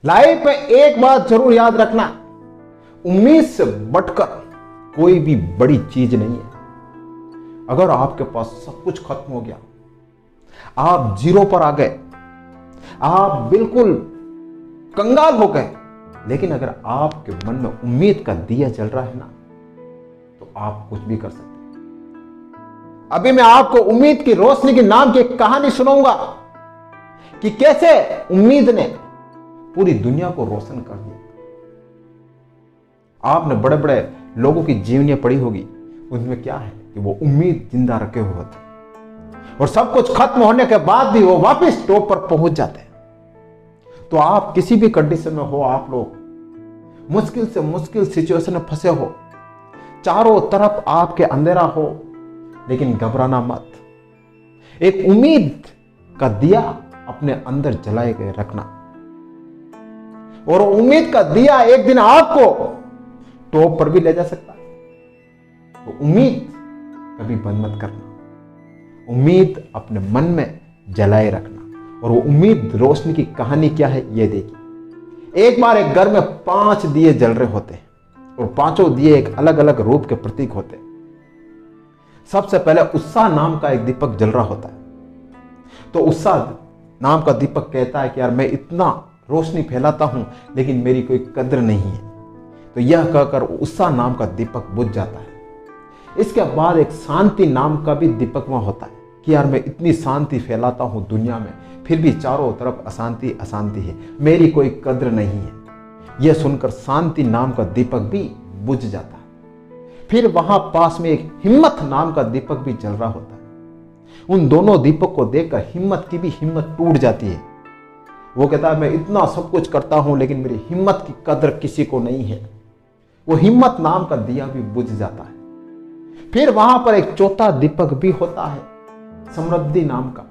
Life में एक बात जरूर याद रखना, उम्मीद से बढ़कर कोई भी बड़ी चीज नहीं है। अगर आपके पास सब कुछ खत्म हो गया, आप जीरो पर आ गए, आप बिल्कुल कंगाल हो गए, लेकिन अगर आपके मन में उम्मीद का दिया जल रहा है ना, तो आप कुछ भी कर सकते हैं। अभी मैं आपको उम्मीद की रोशनी के नाम की एक कहानी सुनाऊंगा कि कैसे उम्मीद ने पूरी दुनिया को रोशन कर दिया। आपने बड़े बड़े लोगों की जीवनी पढ़ी होगी, उनमें क्या है कि वो उम्मीद जिंदा रखे हुए होते और सब कुछ खत्म होने के बाद भी वो वापस टॉप पर पहुंच जाते हैं। तो आप किसी भी कंडीशन में हो, आप लोग मुश्किल से मुश्किल सिचुएशन में फंसे हो, चारों तरफ आपके अंधेरा हो, लेकिन घबराना मत। एक उम्मीद का दिया अपने अंदर जलाए गए रखना, और उम्मीद का दिया एक दिन आपको टॉप पर भी ले जा सकता है। तो उम्मीद कभी बंद मत करना, उम्मीद अपने मन में जलाए रखना। और वो उम्मीद रोशनी की कहानी क्या है ये देखिए। एक बार एक घर में 5 दिए जल रहे होते हैं, और 5 दिए एक अलग अलग रूप के प्रतीक होते हैं। सबसे पहले उत्साह नाम का एक दीपक जल रहा होता है। तो उत्साह नाम का दीपक कहता है कि यार मैं इतना रोशनी फैलाता हूं, लेकिन मेरी कोई कद्र नहीं है। तो यह कहकर उत्साह नाम का दीपक बुझ जाता है। इसके बाद एक शांति नाम का भी दीपक वहां होता है कि यार मैं इतनी शांति फैलाता हूं दुनिया में, फिर भी चारों तरफ अशांति अशांति है, मेरी कोई कद्र नहीं है। यह सुनकर शांति नाम का दीपक भी बुझ जाता है। फिर वहां पास में एक हिम्मत नाम का दीपक भी जल रहा होता है। उन दोनों दीपक को देखकर हिम्मत की भी हिम्मत टूट जाती है। वो कहता है मैं इतना सब कुछ करता हूं, लेकिन मेरी हिम्मत की कद्र किसी को नहीं है। वो हिम्मत नाम का दिया भी बुझ जाता है। फिर वहां पर एक चौथा दीपक भी होता है, समृद्धि नाम का।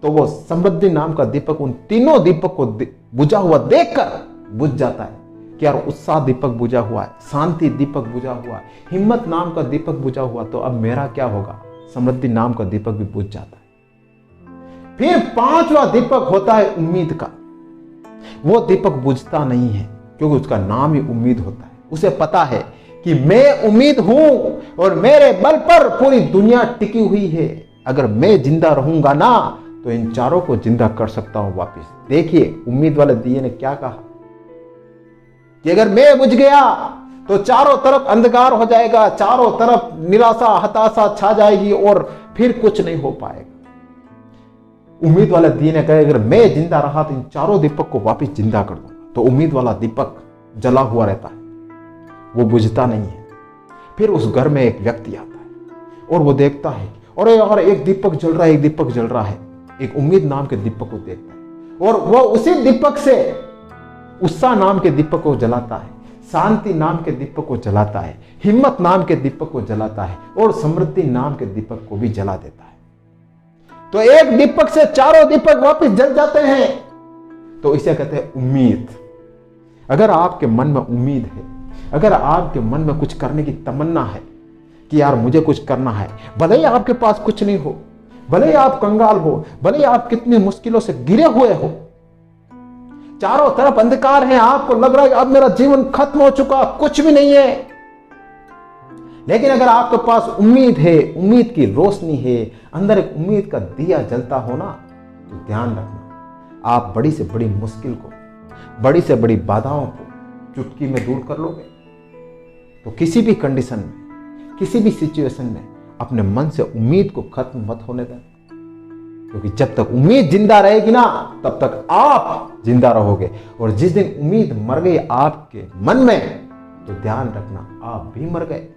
तो वो समृद्धि नाम का दीपक उन तीनों दीपक को बुझा हुआ देखकर बुझ जाता है कि यार उत्साह दीपक बुझा हुआ है, शांति दीपक बुझा हुआ है, हिम्मत नाम का दीपक बुझा हुआ, तो अब मेरा क्या होगा। समृद्धि नाम का दीपक भी बुझ जाता है। फिर 5वां दीपक होता है उम्मीद का। वो दीपक बुझता नहीं है, क्योंकि उसका नाम ही उम्मीद होता है। उसे पता है कि मैं उम्मीद हूं और मेरे बल पर पूरी दुनिया टिकी हुई है। अगर मैं जिंदा रहूंगा ना, तो इन चारों को जिंदा कर सकता हूं वापस। देखिए उम्मीद वाले दिए ने क्या कहा कि अगर मैं बुझ गया तो चारों तरफ अंधकार हो जाएगा, चारों तरफ निराशा हताशा छा जाएगी और फिर कुछ नहीं हो पाएगा। उम्मीद वाले दिए ने कहा अगर मैं जिंदा रहा तो इन चारों दीपक को वापस जिंदा कर दूंगा। तो उम्मीद वाला दीपक जला हुआ रहता है, वो बुझता नहीं है। फिर उस घर में एक व्यक्ति आता है और वो देखता है और यार एक दीपक जल रहा है, एक दीपक जल रहा है। एक उम्मीद नाम के दीपक को देखता है और वो उसी दीपक से उत्साह नाम के दीपक को जलाता है, शांति नाम के दीपक को जलाता है, हिम्मत नाम के दीपक को जलाता है और समृद्धि नाम के दीपक को भी जला देता है। तो एक दीपक से चारों दीपक वापस जल जाते हैं। तो इसे कहते हैं उम्मीद। अगर आपके मन में उम्मीद है, अगर आपके मन में कुछ करने की तमन्ना है कि यार मुझे कुछ करना है, भले ही आपके पास कुछ नहीं हो, भले ही आप कंगाल हो, भले ही आप कितनी मुश्किलों से घिरे हुए हो, चारों तरफ अंधकार है, आपको लग रहा है अब मेरा जीवन खत्म हो चुका, कुछ भी नहीं है, लेकिन अगर आपके पास उम्मीद है, उम्मीद की रोशनी है, अंदर एक उम्मीद का दिया जलता हो ना, तो ध्यान रखना आप बड़ी से बड़ी मुश्किल को, बड़ी से बड़ी बाधाओं को चुटकी में दूर कर लोगे। तो किसी भी कंडीशन में, किसी भी सिचुएशन में अपने मन से उम्मीद को खत्म मत होने दें, क्योंकि जब तक उम्मीद जिंदा रहेगी ना, तब तक आप जिंदा रहोगे। और जिस दिन उम्मीद मर गई आपके मन में, तो ध्यान रखना आप भी मर गए।